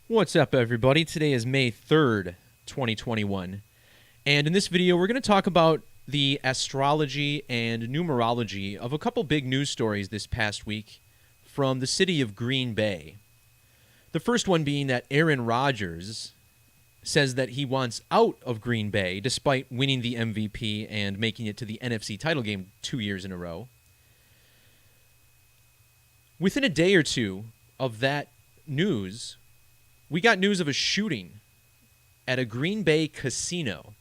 What's up, everybody? Today is May 3rd, 2021. And in this video, we're going to talk about the astrology and numerology of a couple big news stories this past week from the city of Green Bay. The first one being that Aaron Rodgers says that he wants out of Green Bay despite winning the MVP and making it to the NFC title game 2 years in a row. Within a day or two of that news, we got news of a shooting at a Green Bay casino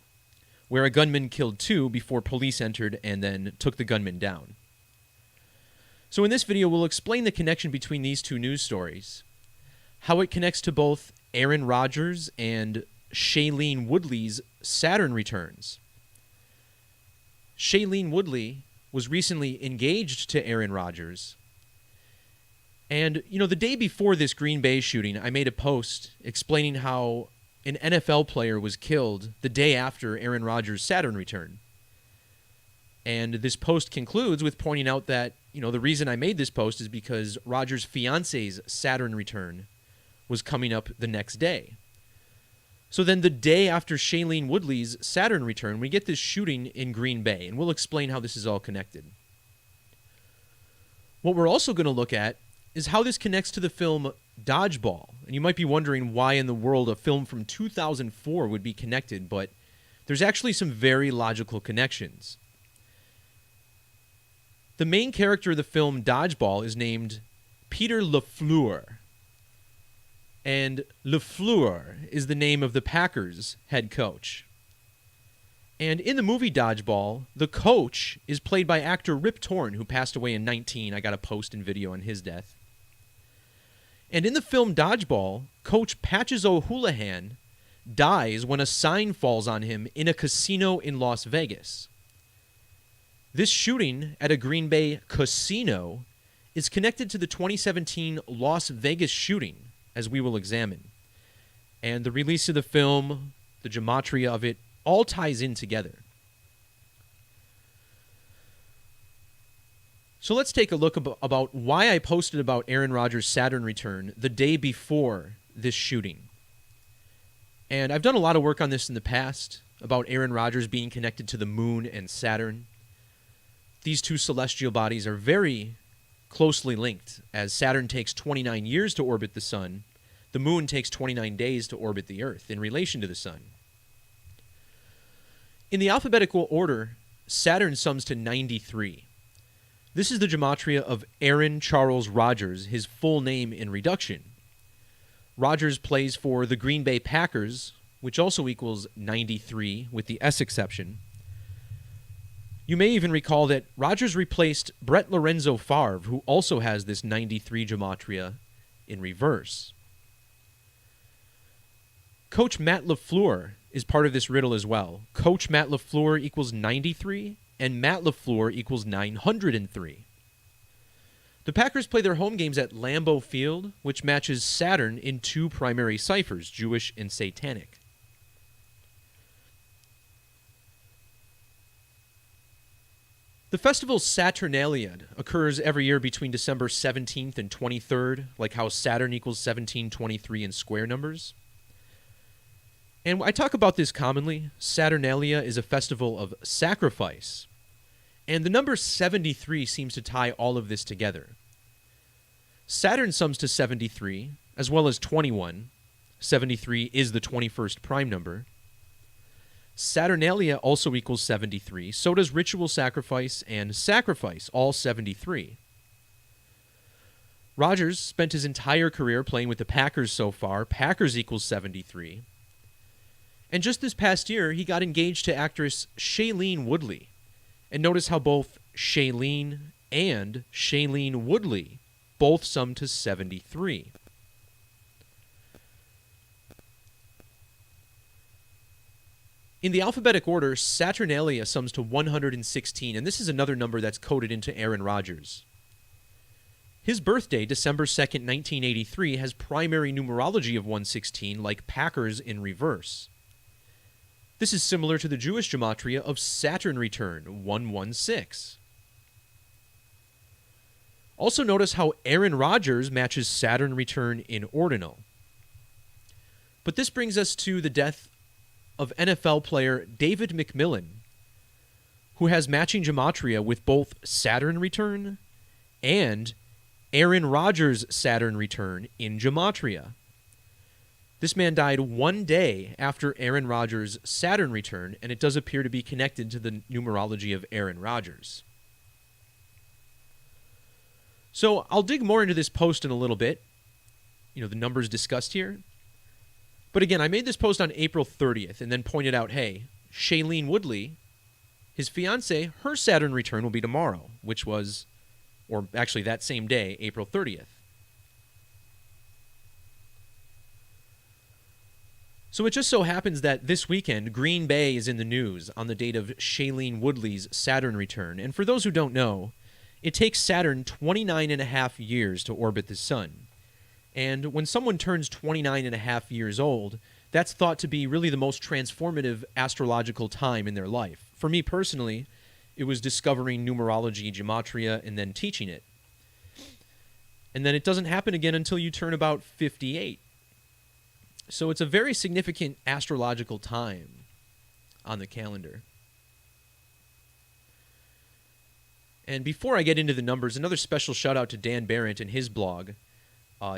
where a gunman killed two before police entered and then took the gunman down. So in this video, we'll explain the connection between these two news stories, how it connects to both Aaron Rodgers and Shailene Woodley's Saturn returns. Shailene Woodley was recently engaged to Aaron Rodgers. And, the day before this Green Bay shooting, I made a post explaining how an NFL player was killed the day after Aaron Rodgers' Saturn return. And this post concludes with pointing out that, the reason I made this post is because Rodgers' fiance's Saturn return was coming up the next day. So then the day after Shailene Woodley's Saturn return, we get this shooting in Green Bay, and we'll explain how this is all connected. What we're also going to look at is how this connects to the film Dodgeball. And you might be wondering why in the world a film from 2004 would be connected, but there's actually some very logical connections. The main character of the film Dodgeball is named Peter LaFleur. And LaFleur is the name of the Packers head coach. And in the movie Dodgeball, the coach is played by actor Rip Torn, who passed away in 2019. I got a post and video on his death. And in the film Dodgeball, Coach Patches O'Houlihan dies when a sign falls on him in a casino in Las Vegas. This shooting at a Green Bay casino is connected to the 2017 Las Vegas shooting, as we will examine. And the release of the film, the Gematria of it, all ties in together. So let's take a look about why I posted about Aaron Rodgers' Saturn return the day before this shooting. And I've done a lot of work on this in the past, about Aaron Rodgers being connected to the moon and Saturn. These two celestial bodies are very closely linked, as Saturn takes 29 years to orbit the sun. The moon takes 29 days to orbit the Earth in relation to the sun. In the alphabetical order, Saturn sums to 93. This is the gematria of Aaron Charles Rodgers, his full name in reduction. Rodgers plays for the Green Bay Packers, which also equals 93 with the S exception. You may even recall that Rodgers replaced Brett Lorenzo Favre, who also has this 93 gematria in reverse. Coach Matt LaFleur is part of this riddle as well. Coach Matt LaFleur equals 93, and Matt LaFleur equals 903. The Packers play their home games at Lambeau Field, which matches Saturn in two primary ciphers, Jewish and Satanic. The festival Saturnalia occurs every year between December 17th and 23rd, like how Saturn equals 1723 in square numbers. And I talk about this commonly. Saturnalia is a festival of sacrifice. And the number 73 seems to tie all of this together. Saturn sums to 73, as well as 21. 73 is the 21st prime number. Saturnalia also equals 73. So does ritual sacrifice and sacrifice, all 73. Rodgers spent his entire career playing with the Packers so far. Packers equals 73. And just this past year, he got engaged to actress Shailene Woodley. And notice how both Shailene and Shailene Woodley both sum to 73. In the alphabetic order, Saturnalia sums to 116, and this is another number that's coded into Aaron Rodgers. His birthday, December 2nd, 1983, has primary numerology of 116, like Packers in reverse. This is similar to the Jewish gematria of Saturn return, 116. Also notice how Aaron Rodgers matches Saturn return in ordinal. But this brings us to the death of NFL player David McMillan, who has matching gematria with both Saturn return and Aaron Rodgers' Saturn return in gematria. This man died one day after Aaron Rodgers' Saturn return, and it does appear to be connected to the numerology of Aaron Rodgers. So I'll dig more into this post in a little bit, the numbers discussed here. But again, I made this post on April 30th and then pointed out, hey, Shailene Woodley, his fiancée, her Saturn return will be tomorrow, which was, or actually that same day, April 30th. So it just so happens that this weekend, Green Bay is in the news on the date of Shailene Woodley's Saturn return. And for those who don't know, it takes Saturn 29 and a half years to orbit the sun. And when someone turns 29 and a half years old, that's thought to be really the most transformative astrological time in their life. For me personally, it was discovering numerology, gematria, and then teaching it. And then it doesn't happen again until you turn about 58. So it's a very significant astrological time on the calendar. And before I get into the numbers, another special shout out to Dan Barrett and his blog.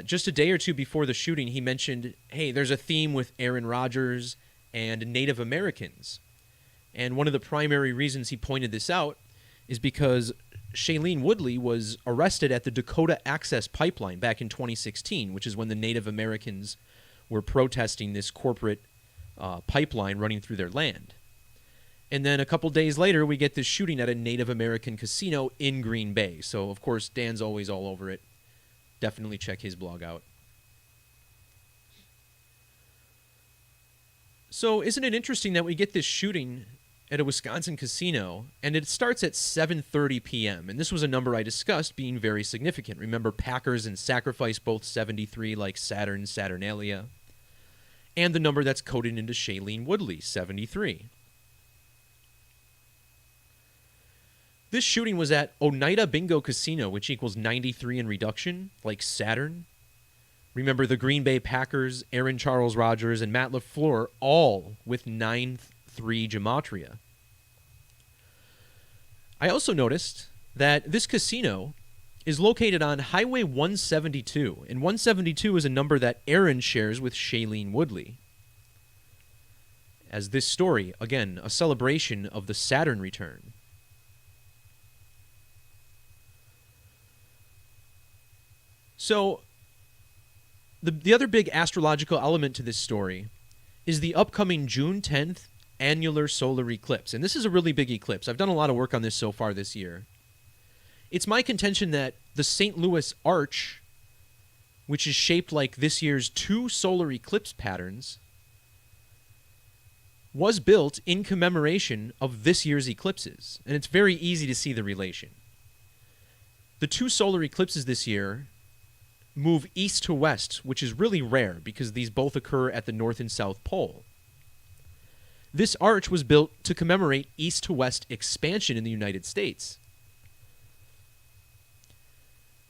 Just a day or two before the shooting, he mentioned, hey, there's a theme with Aaron Rodgers and Native Americans. And one of the primary reasons he pointed this out is because Shailene Woodley was arrested at the Dakota Access Pipeline back in 2016, which is when the Native Americans were protesting this corporate pipeline running through their land. And then a couple days later, we get this shooting at a Native American casino in Green Bay. So, of course, Dan's always all over it. Definitely check his blog out. So isn't it interesting that we get this shooting at a Wisconsin casino, and it starts at 7:30 p.m., and this was a number I discussed being very significant. Remember, Packers and Sacrifice both 73, like Saturn, Saturnalia, and the number that's coded into Shailene Woodley, 73. This shooting was at Oneida Bingo Casino, which equals 93 in reduction, like Saturn. Remember, the Green Bay Packers, Aaron Charles Rodgers, and Matt LaFleur, all with 9-3 gematria. I also noticed that this casino is located on Highway 172, and 172 is a number that Aaron shares with Shailene Woodley. As this story, again, a celebration of the Saturn return. So, the other big astrological element to this story is the upcoming June 10th annular solar eclipse. And this is a really big eclipse. I've done a lot of work on this so far this year. It's my contention that the St. Louis arch, which is shaped like this year's 2 solar eclipse patterns, was built in commemoration of this year's eclipses. And it's very easy to see the relation. The 2 solar eclipses this year move east to west, which is really rare because these both occur at the North and South Pole. This arch was built to commemorate east to west expansion in the United States.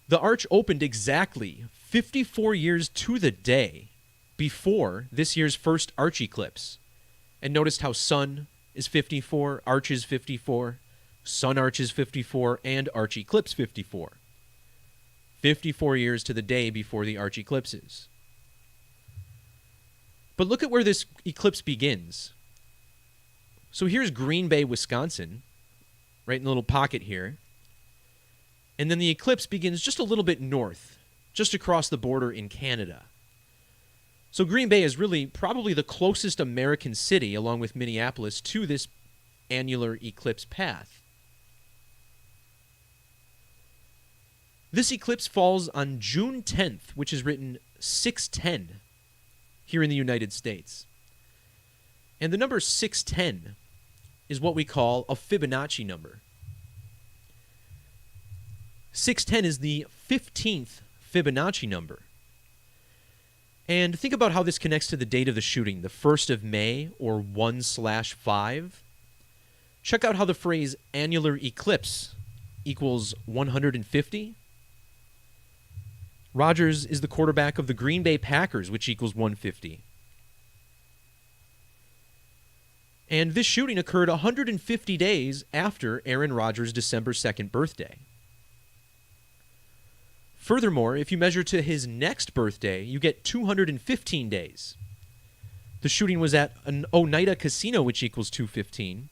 The arch opened exactly 54 years to the day before this year's first arch eclipse. And noticed how sun is 54, arch is 54, sun arch is 54, and arch eclipse 54. 54 years to the day before the arch eclipses. But look at where this eclipse begins. So here's Green Bay, Wisconsin, right in the little pocket here. And then the eclipse begins just a little bit north, just across the border in Canada. So Green Bay is really probably the closest American city, along with Minneapolis, to this annular eclipse path. This eclipse falls on June 10th, which is written 610 here in the United States. And the number 610 is what we call a Fibonacci number. 610 is the 15th Fibonacci number. And think about how this connects to the date of the shooting, the 1st of May, or 1/5. Check out how the phrase annular eclipse equals 150. Rodgers is the quarterback of the Green Bay Packers, which equals 150. And this shooting occurred 150 days after Aaron Rodgers' December 2nd birthday. Furthermore, if you measure to his next birthday, you get 215 days. The shooting was at an Oneida casino, which equals 215.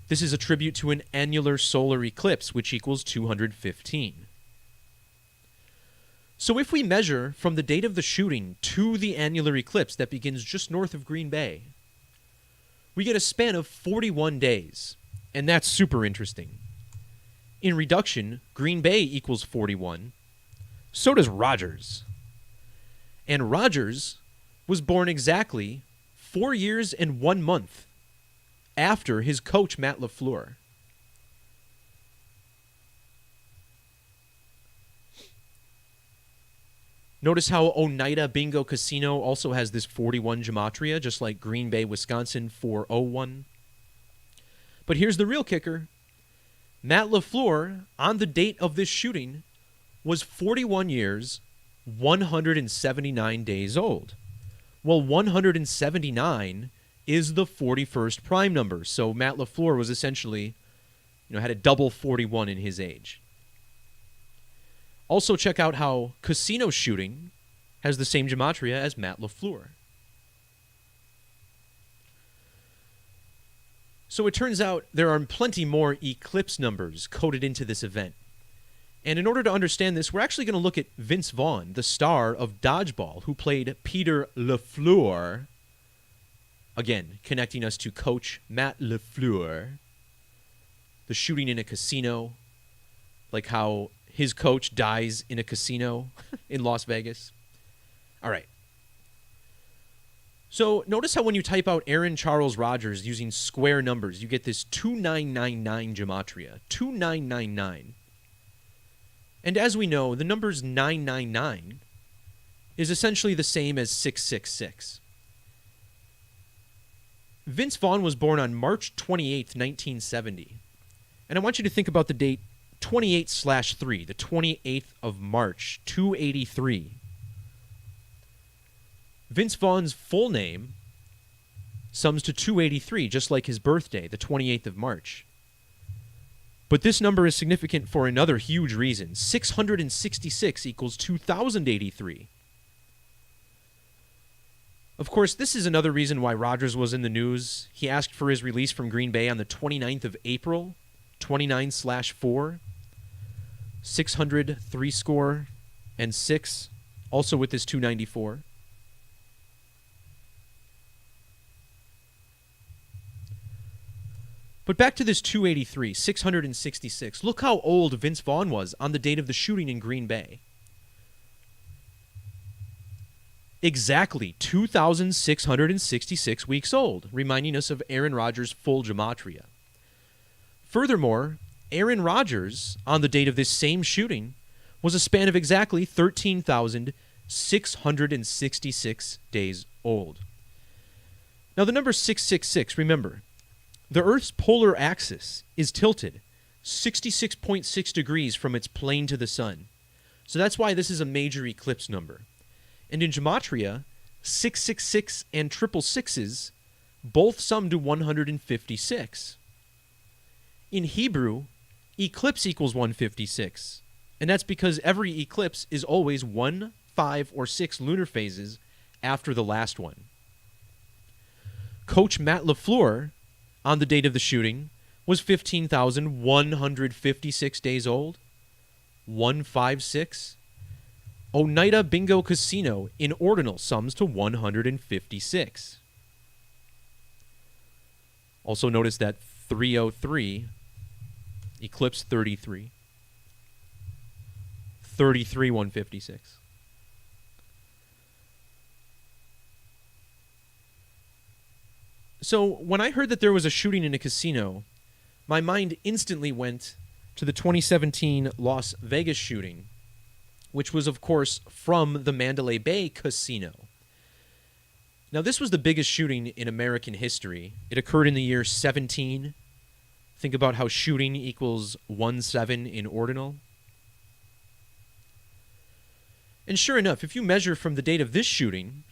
This is a tribute to an annular solar eclipse, which equals 215. So if we measure from the date of the shooting to the annular eclipse that begins just north of Green Bay, we get a span of 41 days, and that's super interesting. In reduction, Green Bay equals 41. So does Rodgers. And Rodgers was born exactly 4 years and 1 month after his coach, Matt LaFleur. Notice how Oneida Bingo Casino also has this 41 Gematria, just like Green Bay, Wisconsin 401. But here's the real kicker. Matt LaFleur, on the date of this shooting, was 41 years, 179 days old. Well, 179 is the 41st prime number. So Matt LaFleur was essentially, had a double 41 in his age. Also, check out how Casino Shooting has the same gematria as Matt LaFleur. So it turns out there are plenty more eclipse numbers coded into this event. And in order to understand this, we're actually going to look at Vince Vaughn, the star of Dodgeball, who played Peter LaFleur. Again, connecting us to Coach Matt LaFleur. The shooting in a casino, like how his coach dies in a casino in Las Vegas. All right. So notice how when you type out Aaron Charles Rodgers using square numbers, you get this 2999 gematria. 2999. And as we know, the numbers 999 is essentially the same as 666. Vince Vaughn was born on March 28th, 1970. And I want you to think about the date 28/3, the 28th of March, 283. Vince Vaughn's full name sums to 283, just like his birthday, the 28th of March. But this number is significant for another huge reason. 666 equals 2083. Of course, this is another reason why Rodgers was in the news. He asked for his release from Green Bay on the 29th of April, 29/4. 600, 3 score, and 6, also with this 294. But back to this 283, 666. Look how old Vince Vaughn was on the date of the shooting in Green Bay. Exactly 2,666 weeks old, reminding us of Aaron Rodgers' full gematria. Furthermore, Aaron Rodgers, on the date of this same shooting, was a span of exactly 13,666 days old. Now, the number 666, remember, the Earth's polar axis is tilted 66.6 degrees from its plane to the sun. So that's why this is a major eclipse number. And in gematria, 666 and 666s both sum to 156. In Hebrew, eclipse equals 156, and that's because every eclipse is always 1, 5, or 6 lunar phases after the last one. Coach Matt LaFleur, on the date of the shooting, was 15,156 days old. 156. Oneida Bingo Casino in ordinal sums to 156. Also notice that 303, eclipse 33. 33, 156. So when I heard that there was a shooting in a casino, my mind instantly went to the 2017 Las Vegas shooting, which was, of course, from the Mandalay Bay Casino. Now, this was the biggest shooting in American history. It occurred in the year 17. Think about how shooting equals 17 in ordinal. And sure enough, if you measure from the date of this shooting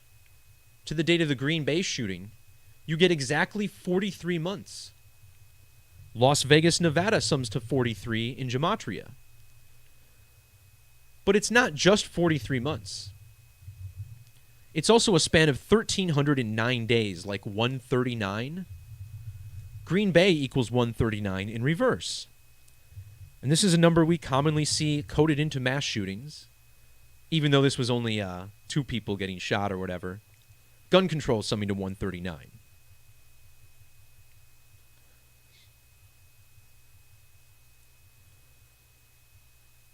to the date of the Green Bay shooting, you get exactly 43 months. Las Vegas, Nevada sums to 43 in Gematria. But it's not just 43 months. It's also a span of 1,309 days, like 139. Green Bay equals 139 in reverse. And this is a number we commonly see coded into mass shootings, even though this was only 2 people getting shot or whatever. Gun control summing to 139.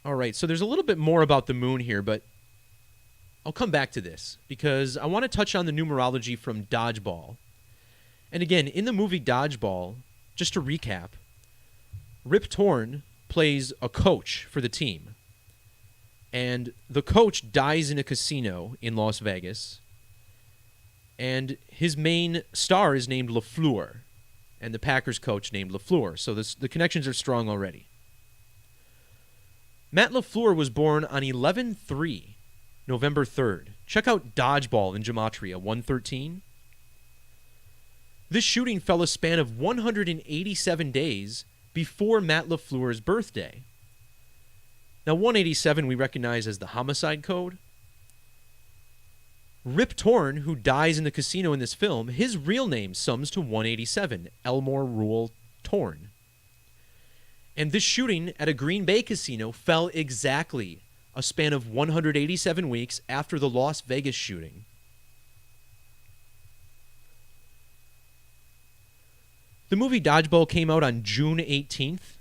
All right, so there's a little bit more about the moon here, but I'll come back to this because I want to touch on the numerology from Dodgeball. And again, in the movie Dodgeball, just to recap, Rip Torn plays a coach for the team. And the coach dies in a casino in Las Vegas. And his main star is named LaFleur, and the Packers coach named LaFleur. So the connections are strong already. Matt LaFleur was born on 11/3, November 3rd. Check out Dodgeball in Gematria, 113. This shooting fell a span of 187 days before Matt LaFleur's birthday. Now, 187 we recognize as the homicide code. Rip Torn, who dies in the casino in this film, his real name sums to 187, Elmore Rule Torn. And this shooting at a Green Bay casino fell exactly a span of 187 weeks after the Las Vegas shooting. The movie Dodgeball came out on June 18th.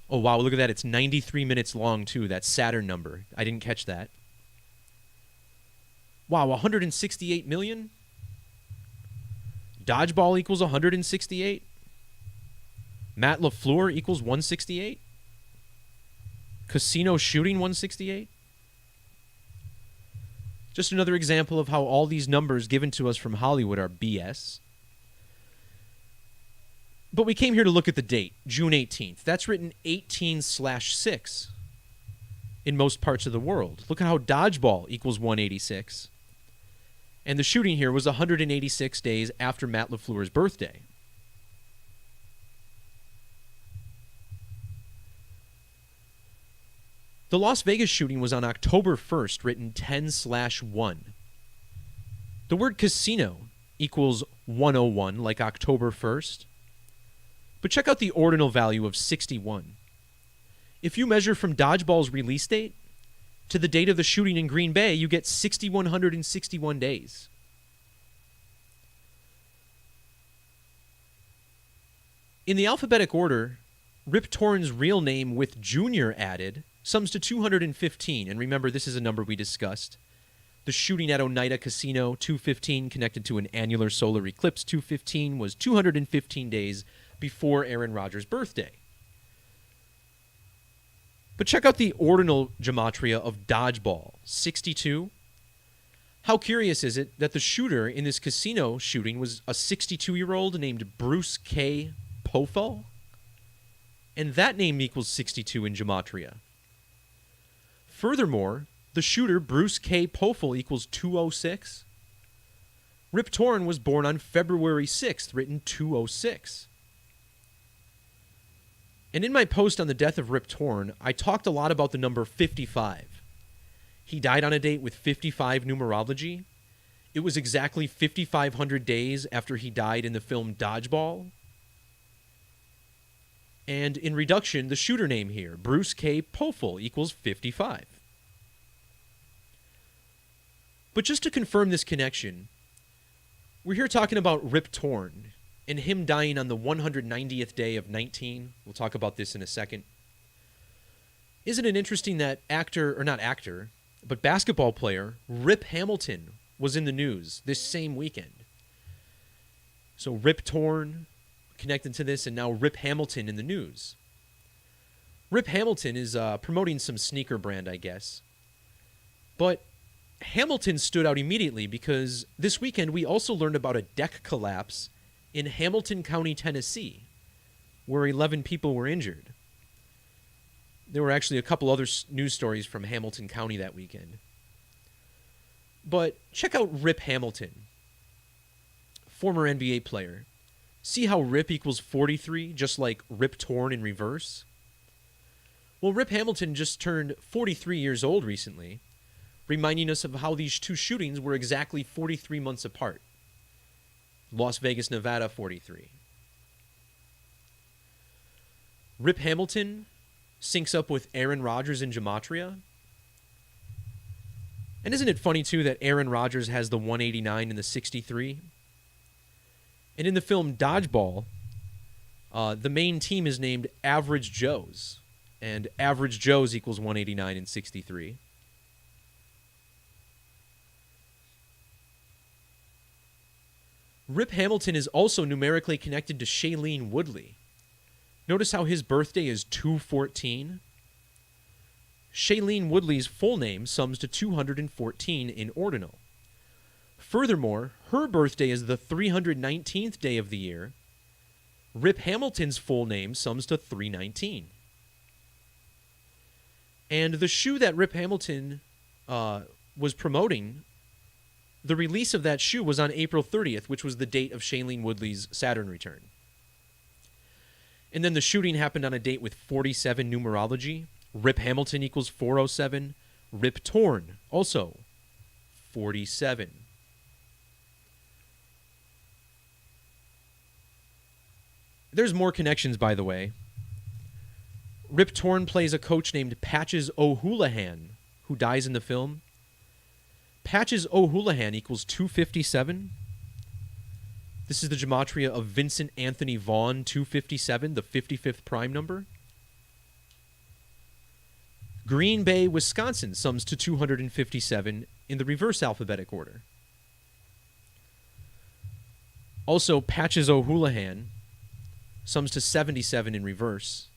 Oh, wow, look at that. It's 93 minutes long, too. That Saturn number. I didn't catch that. Wow, 168 million? Dodgeball equals 168? Matt LaFleur equals 168? Casino shooting 168? Just another example of how all these numbers given to us from Hollywood are BS. But we came here to look at the date, June 18th. That's written 18/6 in most parts of the world. Look at how Dodgeball equals 186. And the shooting here was 186 days after Matt LaFleur's birthday. The Las Vegas shooting was on October 1st, written 10/1. The word casino equals 101, like October 1st. But check out the ordinal value of 61. If you measure from Dodgeball's release date to the date of the shooting in Green Bay, you get 6,161 days. In the alphabetic order, Rip Torn's real name with Junior added sums to 215. And remember, this is a number we discussed. The shooting at Oneida Casino, 215, connected to an annular solar eclipse, 215, was 215 days before Aaron Rodgers' birthday. But check out the ordinal gematria of Dodgeball, 62. How curious is it that the shooter in this casino shooting was a 62-year-old named Bruce K. Pofel? And that name equals 62 in gematria. Furthermore, the shooter, Bruce K. Pofel, equals 206. Rip Torn was born on February 6th, written 206. And in my post on the death of Rip Torn, I talked a lot about the number 55. He died on a date with 55 numerology. It was exactly 5,500 days after he died in the film Dodgeball. And in reduction, the shooter name here, Bruce K. Pofel, equals 55. But just to confirm this connection, we're here talking about Rip Torn and him dying on the 190th day of 19. We'll talk about this in a second. Isn't it interesting that basketball player Rip Hamilton was in the news this same weekend? So Rip Torn connected to this, and now Rip Hamilton in the news. Rip Hamilton is promoting some sneaker brand, I guess. But Hamilton stood out immediately because this weekend we also learned about a deck collapse in Hamilton County, Tennessee, where 11 people were injured. There were actually a couple other news stories from Hamilton County that weekend. But check out Rip Hamilton. former NBA player. See how Rip equals 43, just like Rip Torn in reverse? Well, Rip Hamilton just turned 43 years old recently, reminding us of how these two shootings were exactly 43 months apart. Las Vegas, Nevada, 43. Rip Hamilton syncs up with Aaron Rodgers in Gematria. And isn't it funny, too, that Aaron Rodgers has the 189 and the 63? And in the film Dodgeball, the main team is named Average Joes. And Average Joes equals 189 and 63. Rip Hamilton is also numerically connected to Shailene Woodley. Notice how his birthday is 214. Shailene Woodley's full name sums to 214 in ordinal. Furthermore, her birthday is the 319th day of the year. Rip Hamilton's full name sums to 319. And the shoe that Rip Hamilton was promoting, the release of that shoe was on April 30th, which was the date of Shailene Woodley's Saturn return. And then the shooting happened on a date with 47 numerology. Rip Hamilton equals 407. Rip Torn, also 47. There's more connections, by the way. Rip Torn plays a coach named Patches O'Houlihan, who dies in the film. Patches O'Houlihan equals 257. This is the gematria of Vincent Anthony Vaughn, 257, the 55th prime number. Green Bay, Wisconsin sums to 257 in the reverse alphabetic order. Also, Patches O'Houlihan sums to 77 in reverse,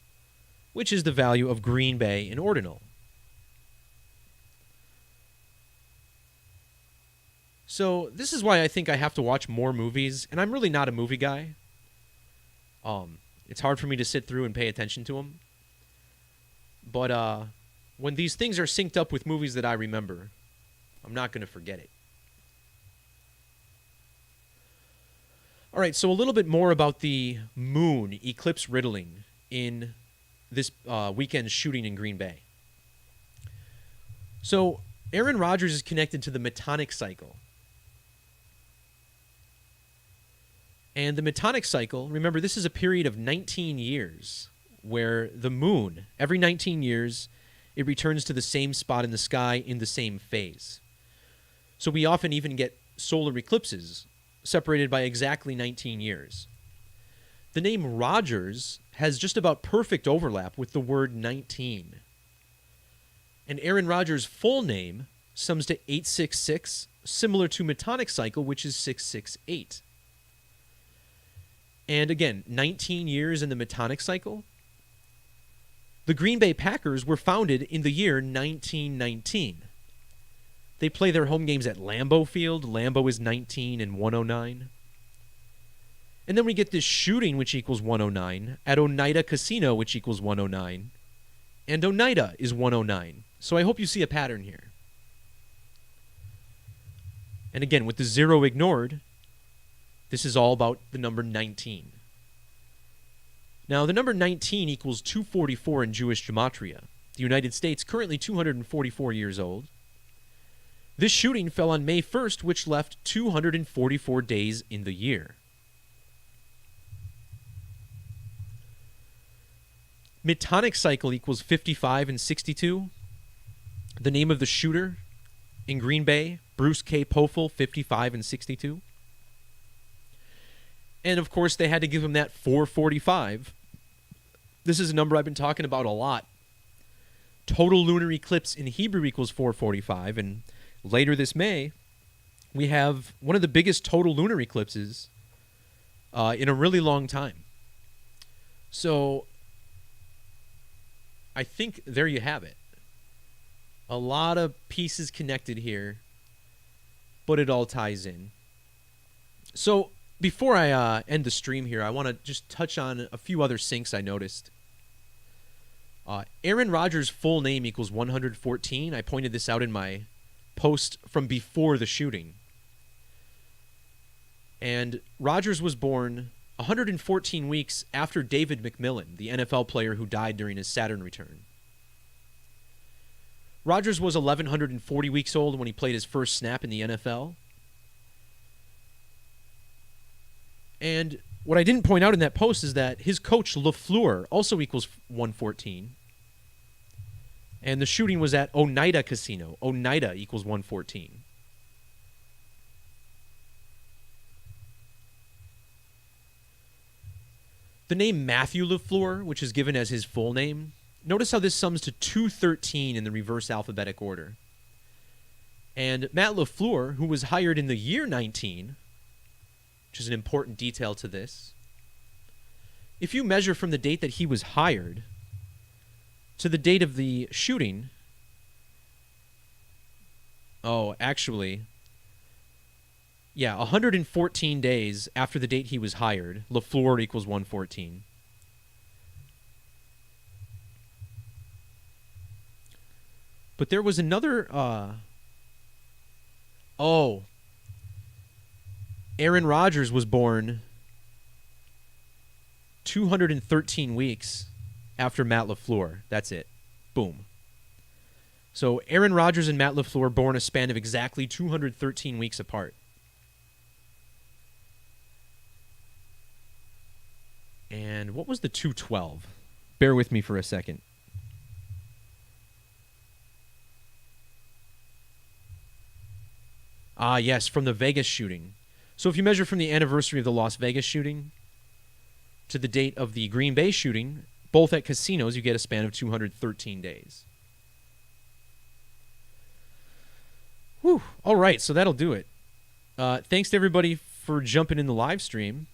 which is the value of Green Bay in ordinal. So this is why I think I have to watch more movies, and I'm really not a movie guy. It's hard for me to sit through and pay attention to them. But when these things are synced up with movies that I remember, I'm not going to forget it. All right, so a little bit more about the moon eclipse riddling in this weekend's shooting in Green Bay. So Aaron Rodgers is connected to the Metonic cycle. And the Metonic cycle, remember, this is a period of 19 years where the moon, every 19 years, it returns to the same spot in the sky in the same phase. So we often even get solar eclipses separated by exactly 19 years. The name Rodgers has just about perfect overlap with the word 19. And Aaron Rodgers' full name sums to 866, similar to Metonic cycle, which is 668. And again, 19 years in the Metonic cycle. The Green Bay Packers were founded in the year 1919. They play their home games at Lambeau Field. Lambeau is 19 and 109. And then we get this shooting, which equals 109, at Oneida Casino, which equals 109. And Oneida is 109. So I hope you see a pattern here. And again, with the 0 ignored, this is all about the number 19. Now, the number 19 equals 244 in Jewish gematria. The United States, currently 244 years old. This shooting fell on May 1st, which left 244 days in the year. Metonic cycle equals 55 and 62. The name of the shooter in Green Bay, Bruce K. Pofel, 55 and 62. And, of course, they had to give him that 445. This is a number I've been talking about a lot. Total lunar eclipse in Hebrew equals 445. And later this May, we have one of the biggest total lunar eclipses in a really long time. So I think there you have it. A lot of pieces connected here, but it all ties in. So before I end the stream here, I want to just touch on a few other syncs I noticed. Aaron Rodgers' full name equals 114. I pointed this out in my post from before the shooting. And Rodgers was born 114 weeks after David McMillan, the NFL player who died during his Saturn return. Rodgers was 1,140 weeks old when he played his first snap in the NFL. And what I didn't point out in that post is that his coach, LaFleur, also equals 114. And the shooting was at Oneida Casino. Oneida equals 114. The name Matthew LaFleur, which is given as his full name, notice how this sums to 213 in the reverse alphabetic order. And Matt LaFleur, who was hired in the year 19, which is an important detail to this, if you measure from the date that he was hired to the date of the shooting, actually, 114 days after the date he was hired, LaFleur equals 114. But there was another, Aaron Rodgers was born 213 weeks after Matt LaFleur. That's it. Boom. So Aaron Rodgers and Matt LaFleur born a span of exactly 213 weeks apart. And what was the 212? Bear with me for a second. Yes, from the Vegas shooting. So if you measure from the anniversary of the Las Vegas shooting to the date of the Green Bay shooting, both at casinos, you get a span of 213 days. Whew. All right, so that'll do it. Thanks to everybody for jumping in the live stream.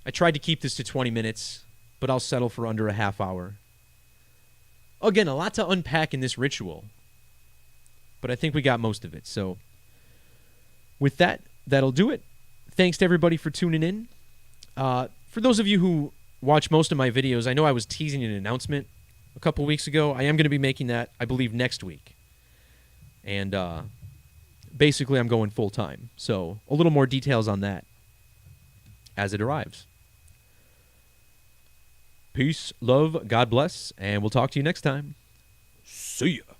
I tried to keep this to 20 minutes, but I'll settle for under a half hour. Again, a lot to unpack in this ritual, but I think we got most of it. So with that, that'll do it. Thanks to everybody for tuning in. For those of you who watch most of my videos, I know I was teasing an announcement a couple weeks ago. I am going to be making that, I believe, next week. And basically, I'm going full time. So a little more details on that as it arrives. Peace, love, God bless, and we'll talk to you next time. See ya.